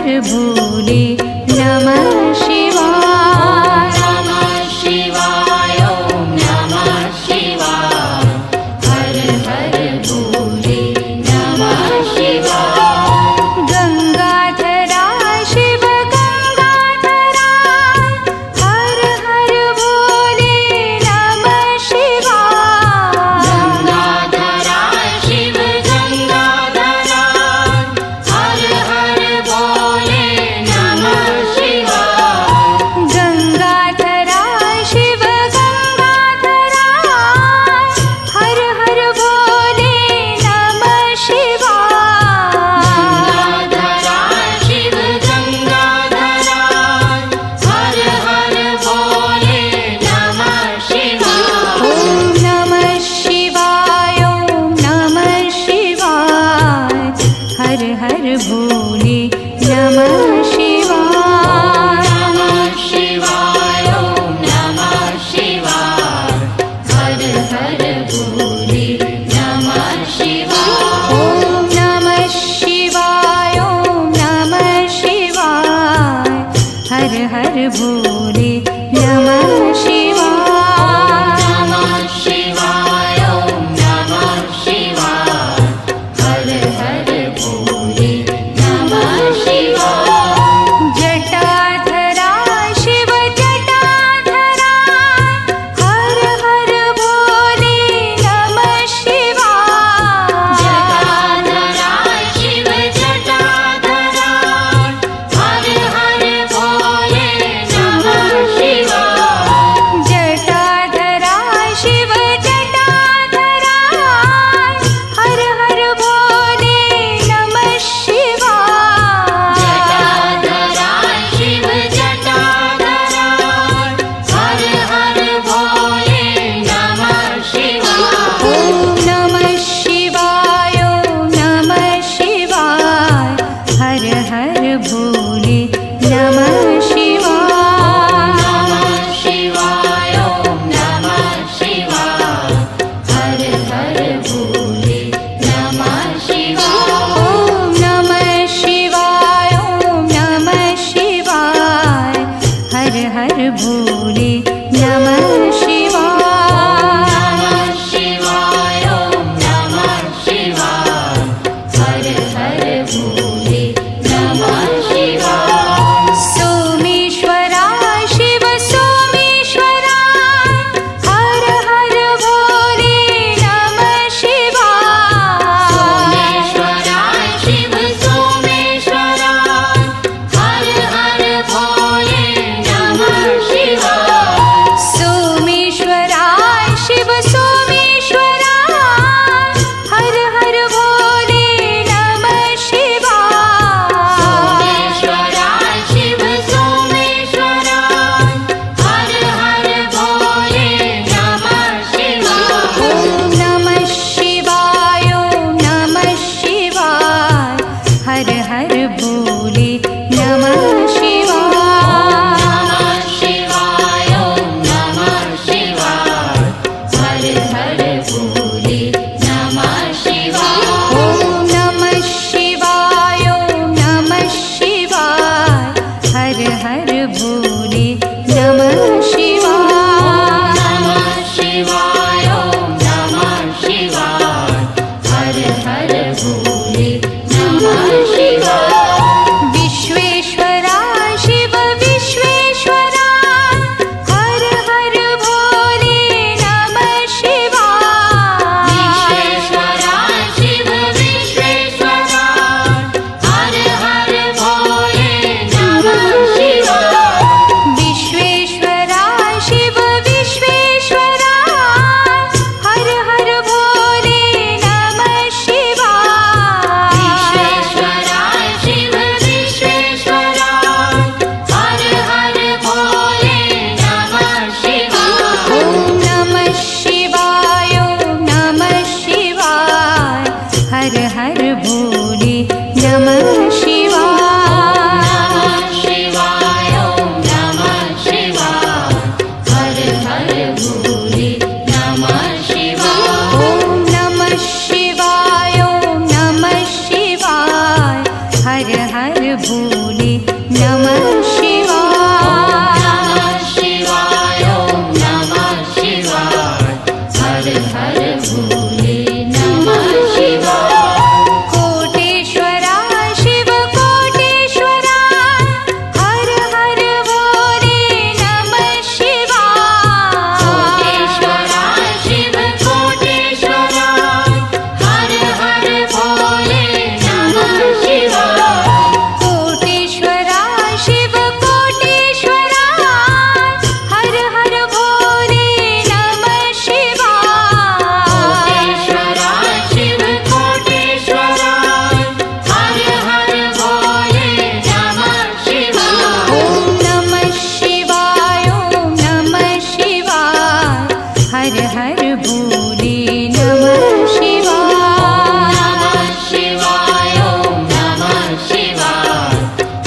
हर भोले नमः शिवाय। नमः शिवाय ॐ नमः शिवाय। हर हर भोले नमः शिवाय। गंगाधरा शिव गंगाधरा हर हर भोले नमः शिवाय। गंगाधरा शिव गंगाधरा हर हर भोले नमः शिवाय। गंगाधरा शिव गंगाधरा हर हर भोले नमः शिवाय। गंगाधरा शिव गंगाधरा हर हर भोले नमः शिवाय। ॐ नमः शिवाय ॐ नमः शिवाय। हर हर भोले नमः शिवाय। नमः शिवाय ॐ नमः शिवाय। हर हर भोले नमः शिवाय। ॐ नमः शिवाय ॐ नमः शिवाय। हर हर भोले नमः शिवाय। नमः शिवाय ॐ नमः शिवाय। हर हर भोले नमः शिवाय। जटाधरा शिव जटाधरा हर हर भोले नमः शिवाय। जटाधरा शिव जटाधरा हर हर भोले नमः शिवाय। जटाधरा शिव जटाधरा हर हर भोले नमः शिवाय। जटाधरा शिव जटाधरा हर हर भोले नमः शिवाय। ॐ नमः शिवाय ॐ नमः शिवाय। हर हर भोले नमः शिवाय। नमः शिवाय ॐ नमः शिवाय। हर हर भोले नमः शिवाय। ॐ नमः शिवाय ॐ नमः शिवाय। हर हर भोले नमः शिवाय। नमः शिवाय ॐ नमः शिवाय। हर हर भोले नमः शिवाय। सोमेश्वर हर भोले नमः शिवाय। नमः शिवाय ओम नमः शिवाय हर हर भोले नमः शिवाय। कोटेश्वरा शिव कोटेश्वरा हर हर भोले नमः शिवाय। कोटेश्वरा शिव कोटेश्वरा हर हर भोले नमः शिवाय। कोटेश्वरा शिव कोटेश्वरा हर हर भोले नमः शिवाय। कोटेश्वरा शिव कोटेश्वरा हर हर भोले नमः शिवाय। ओम नमः शिवाय ओम नमः शिवाय हर हर भोले नमः शिवाय। नमः शिवाय ओम नमः शिवाय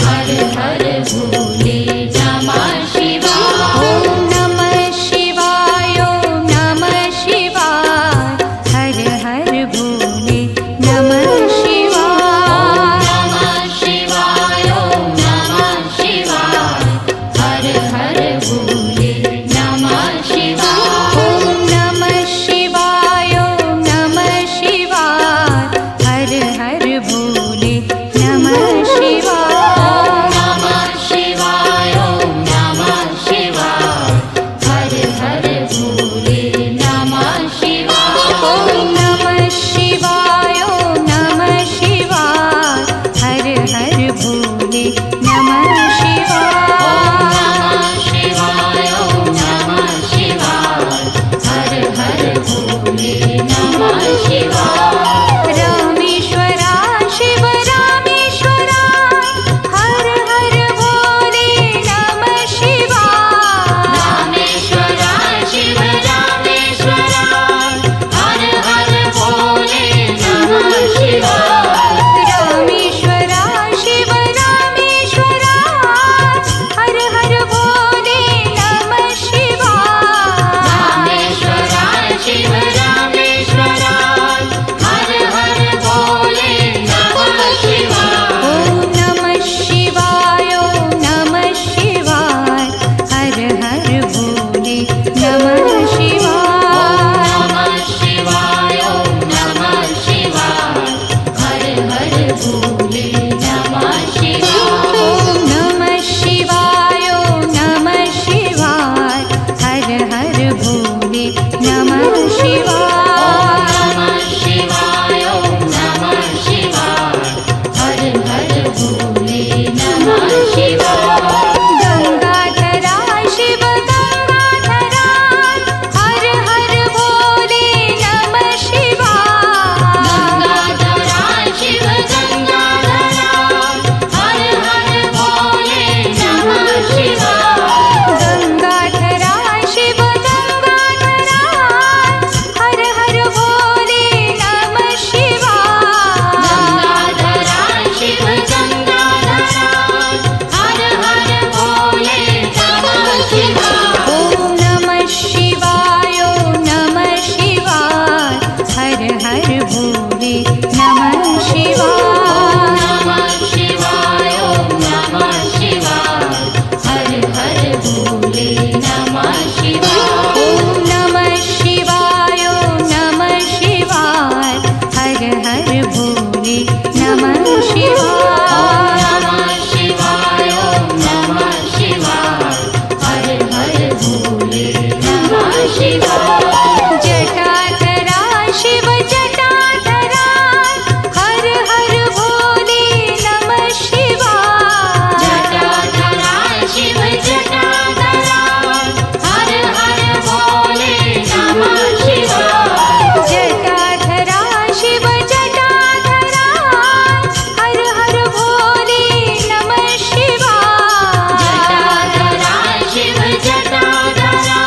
हर हर भोले नमः शिवाय। ओम नमः शिवाय ओम नमः शिवाय हर हर भोले नमः शिवाय। नमः शिवाय ओम नमः शिवाय हर हर भोले नमः शिवाय। ओम नमः शिवाय ओम नमः शिवाय हर हर भोले नमः शिवाय। नमः शिवाय ओम नमः शिवाय हर हर भोले नमः शिवाय। ओम नमः शिवाय ओम नमः शिवाय हर हर भोले नमः शिवाय। नमः शिवाय ओम नमः शिवाय हर हर भोले नमः शिवाय। रामेश्वरा शिव रामेश्वरा हर हर भोले नमः शिवाय। रामेश्वरा शिव रामेश्वरा हर हर भोले नमः शिवाय। रामेश्वरा शिव रामेश्वरा हर हर भोले नमः शिवाय। रामेश्वरा शिव रामेश्वरा हर हर भोले नमः शिवाय। ओम नमः शिवाय ओम नमः शिवाय हर हर भोले नमः शिवाय। नमः शिवाय ओम नमः शिवाय हर हर भोले नमः शिवाय। ओम नमः शिवाय ओम नमः शिवाय हर हर भोले नमः शिवाय। नमः शिवाय ओम नमः शिवाय हर हर भोले नमः शिवाय। गंगाधरा शिव गंगाधरा हर हर भोले नमः शिवाय। गंगाधरा शिव गंगाधरा हर हर भोले नमः शिवाय। गंगाधरा शिव गंगाधरा हर हर भोले नमः शिवाय। गंगाधरा शिव गंगाधरा हर हर भोले नमः शिवाय। ओम नमः शिवाय ओम नमः शिवाय हर हर भोले नमः शिवाय। नमः शिवाय ओम नमः शिवाय हर हर भोले नमः शिवाय। ओम नमः शिवाय ओम नमः शिवाय हर हर भोले नमः शिवाय। नमः शिवाय ओम नमः शिवाय हर हर भोले नमः शिवाय। जटाधरा शिव जटाधरा हर हर भोले नमः शिवाय। जटाधरा शिव जटाधरा हर हर भोले नमः शिवाय। जटाधरा शिव जटाधरा हर हर भोले नमः शिवाय। जटाधरा शिव जटाधरा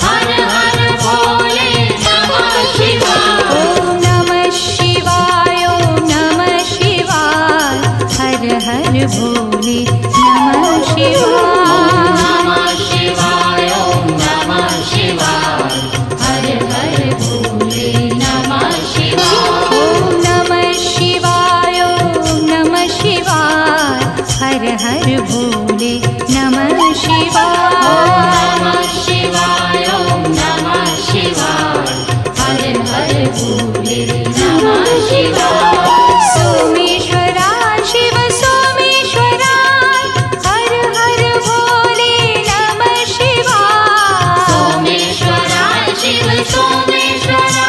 हर हर भोले नमः शिवाय। ओम नमः शिवाय ओम नमः शिवाय हर हर भोले नमः शिवाय। नमः शिवाय ओम नमः शिवाय हर हर भोले नमः शिवाय। ओम नमः शिवाय ओम नमः शिवाय भोले नमः शिवाय। नमः शिवाय ॐ नमः शिवाय हर हर भोले नमः शिवाय। सोमेश्वरा शिव सोमेश्वरा हर हर भोले नमः शिवाय। सोमेश्वरा शिव सोमेश्वरा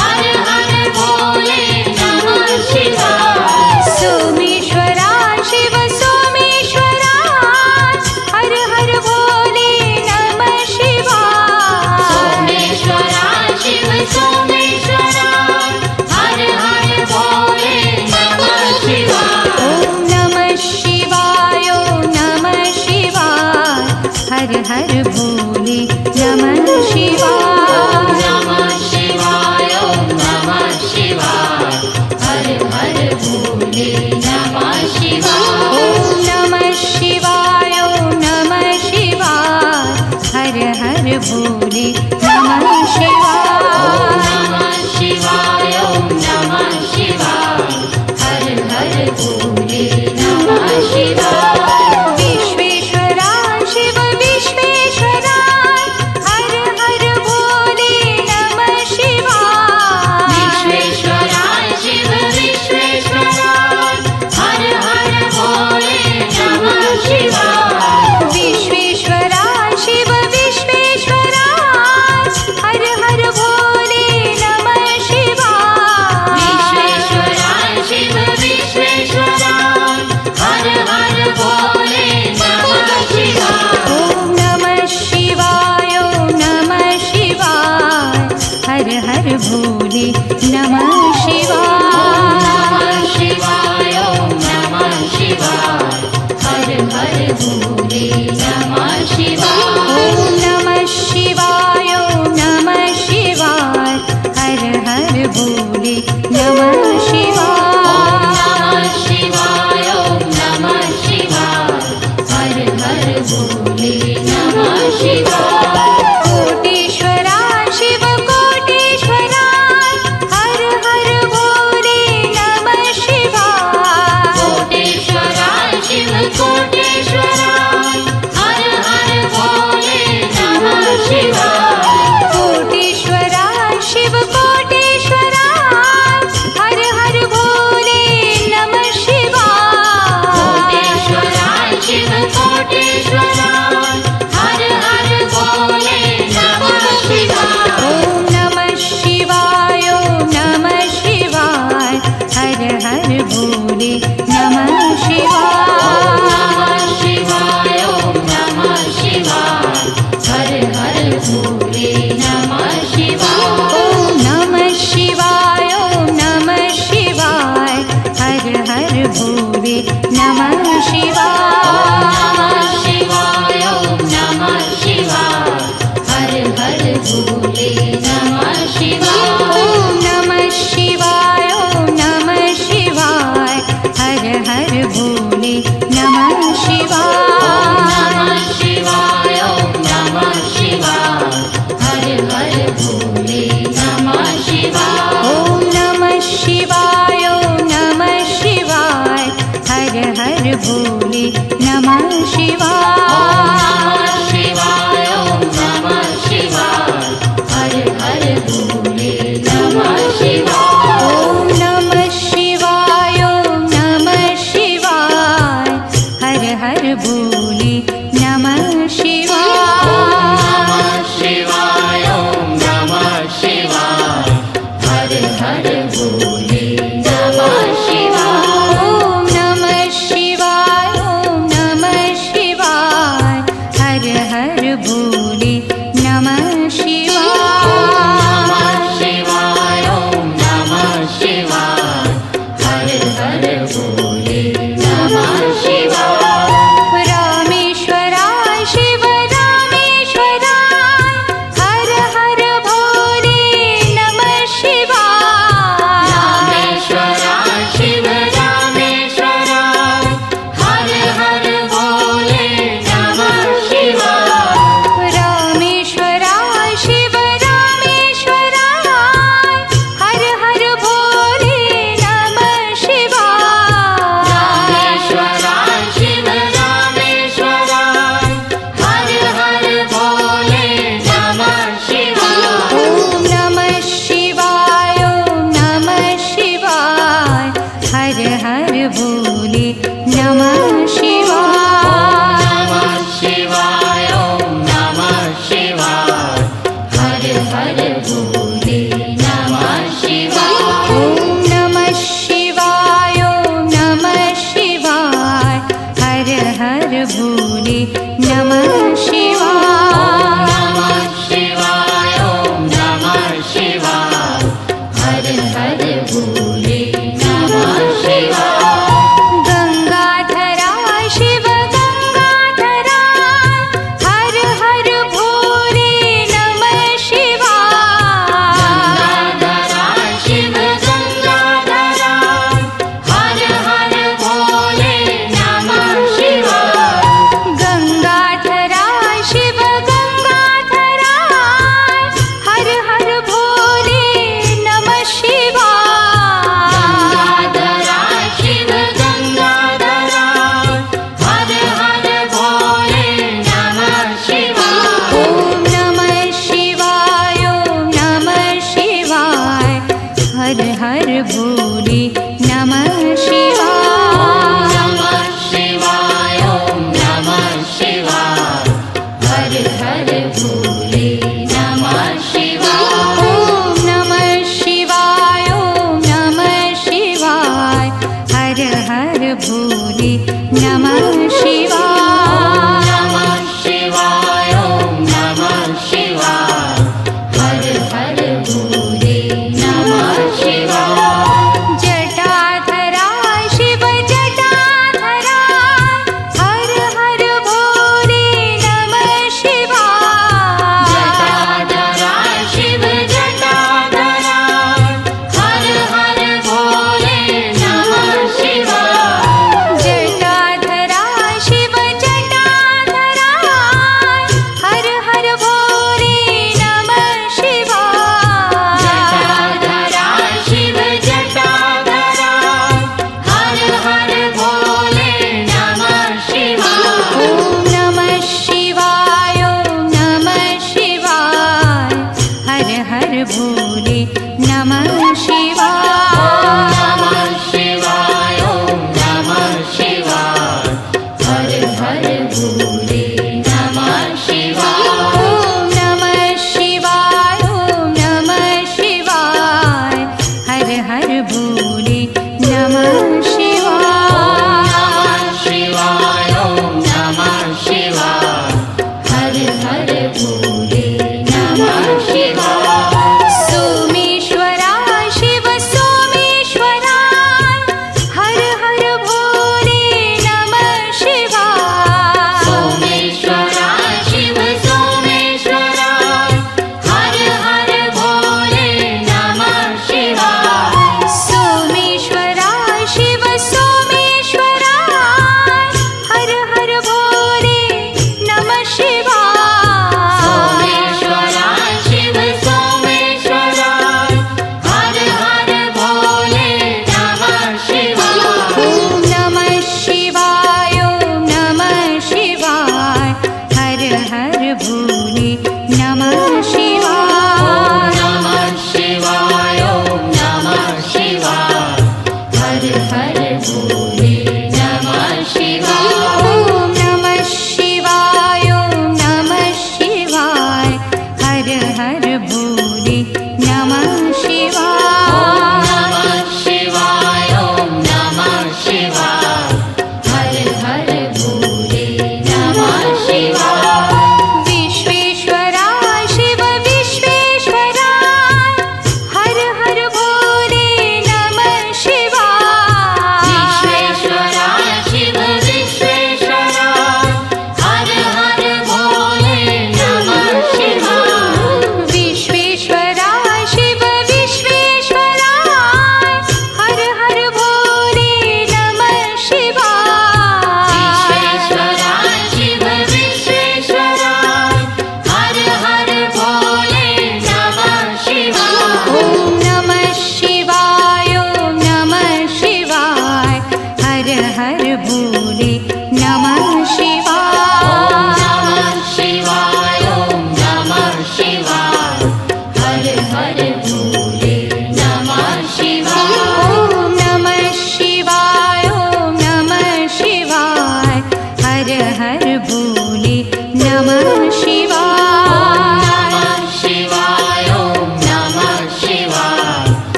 हर हर भोले नमः शिवाय। सोमेश्वरा शिव सोमेश्वरा हर हर भोले नमः शिवाय। सोमेश्वरा शिव सोमेश्वरा हर हर भोले नमः शिवाय। ॐ नमः शिवाय ॐ नमः शिवाय हर हर भोले नमः शिवाय। नमः शिवाय ॐ नमः शिवाय हर हर भोले नमः शिवाय। ॐ नमः शिवाय ॐ नमः शिवाय हर हर भोले नमः शिवाय। नमः शिवाय ॐ नमः शिवाय हर हर भोले नमः शिवाय। विश्वेश्वरा शिव विश्वेश्वरा हर हर भोले नमः शिवाय। विश्वेश्वरा शिव विश्वेश्वरा हर हर भोले नमः शिवाय। विश्वेश्वरा शिव विश्वेश्वरा हर हर भोले नमः शिवाय। विश्वेश्वरा शिव विश्वेश्वरा हर हर भोले नमः शिवाय। ॐ नमः शिवाय ॐ नमः शिवाय हर हर भोले नमः शिवाय। नमः शिवाय ॐ नमः शिवाय हर हर भोले नमः शिवाय। ॐ नमः शिवाय ॐ नमः शिवाय हर हर भोले नमः शिवाय। नमः शिवाय ॐ नमः शिवाय हर हर भोले नमः शिवाय। कोटेश्वरा शिव कोटेश्वरा हर हर भोले नमः शिवाय। कोटेश्वरा शिव कोटेश्वरा हर हर भोले नमः शिवाय। कोटेश्वरा शिव कोटेश्वरा हर हर भोले नमः शिवाय। कोटेश्वरा शिव कोटेश्वरा हर हर भोले नमः शिवाय। ॐ नमः शिवाय ॐ नमः शिवाय हर हर भोले नमः शिवाय। नमः शिवाय ॐ नमः शिवाय हर हर भोले नमः शिवाय। ॐ नमः शिवाय ॐ नमः शिवाय हर हर भोले नमः शिवाय। नमः शिवाय ॐ नमः शिवाय हर हर भोले नमः शिवाय। ॐ नमः शिवाय ॐ नमः शिवाय हर हर भोले नमः शिवाय। नमः शिवाय ॐ नमः शिवाय हर हर भोले नमः शिवाय। ॐ नमः शिवाय ॐ नमः शिवाय हर हर भोले नमः शिवाय। नमः शिवाय ॐ नमः शिवाय हर हर भोले नमः शिवाय। ॐ नमः शिवाय ॐ नमः शिवाय हर हर भोले नमः शिवाय। नमः शिवाय ॐ नमः शिवाय हर हर भोले नमः शिवाय। ॐ नमः शिवाय ॐ नमः शिवाय हर हर भोले नमः शिवाय। नमः शिवाय ॐ नमः शिवाय हर हर भोले नमः शिवाय। रामेश्वरा नमः शिवाय। नमः शिवाय ॐ नमः शिवाय हर हर भोले नमः शिवाय। गंगाधरा शिव गंगाधरा हर हर भोले नमः शिवाय। गंगाधरा शिव गंगाधरा हर हर भोले नमः शिवाय। गंगाधरा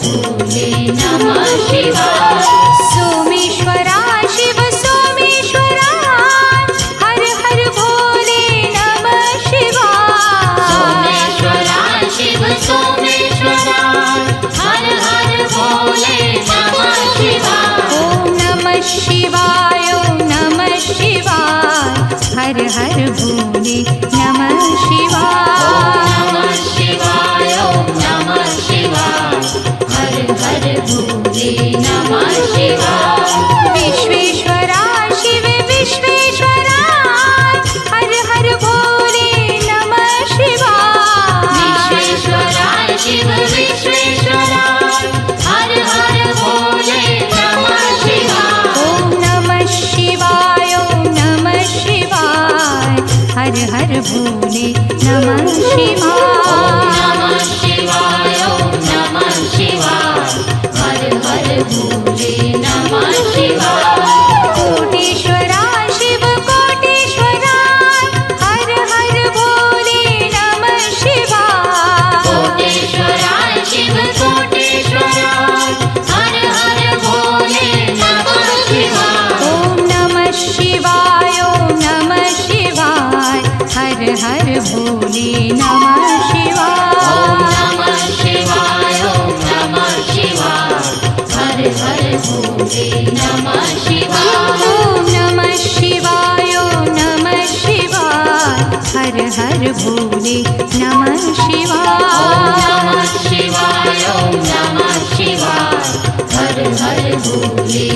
भोले नमः शिवाय सोमेश्वरा शिव सोमेश्वरा हर हर भोले नमः शिवाय सोमेश्वरा शिव सोमेश्वरा हर हर भोले नमः शिवाय ओम नमः शिवाय ओम नमः शिवाय हर हर भोले नमः शिवाय नमः शिवाय ओम नमः शिवाय हर हर भोले नमः शिवाय विश्वेश्वरा शिव विश्वेश्वरा हर हर भोले नमः शिवाय विश्वेश्वरा शिव विश्वेश्वरा हर हर भोले नमः शिवाय ओम नमः शिवाय ओम नमः शिवाय हर हर भोले नमः शिवाय नमः शिवाय ओम नमः शिवाय हर हर भोले नमः शिवाय कोटेश्वरा शिव कोटेश्वरा हर हर भोले नमः शिवाय कोटेश्वरा शिव कोटेश्वरा हर हर भोले नमः शिवाय ओम नमः शिवाय ओम नमः शिवाय हर हर भोले नमः शिवाय नमः शिवाय ओम नमः शिवाय हर हर भोले नमः शिवाय ओम नमः शिवाय ओम नमः शिवाय हर हर भोले नमः शिवाय नमः शिवाय ओम नमः शिवाय हर हर भोले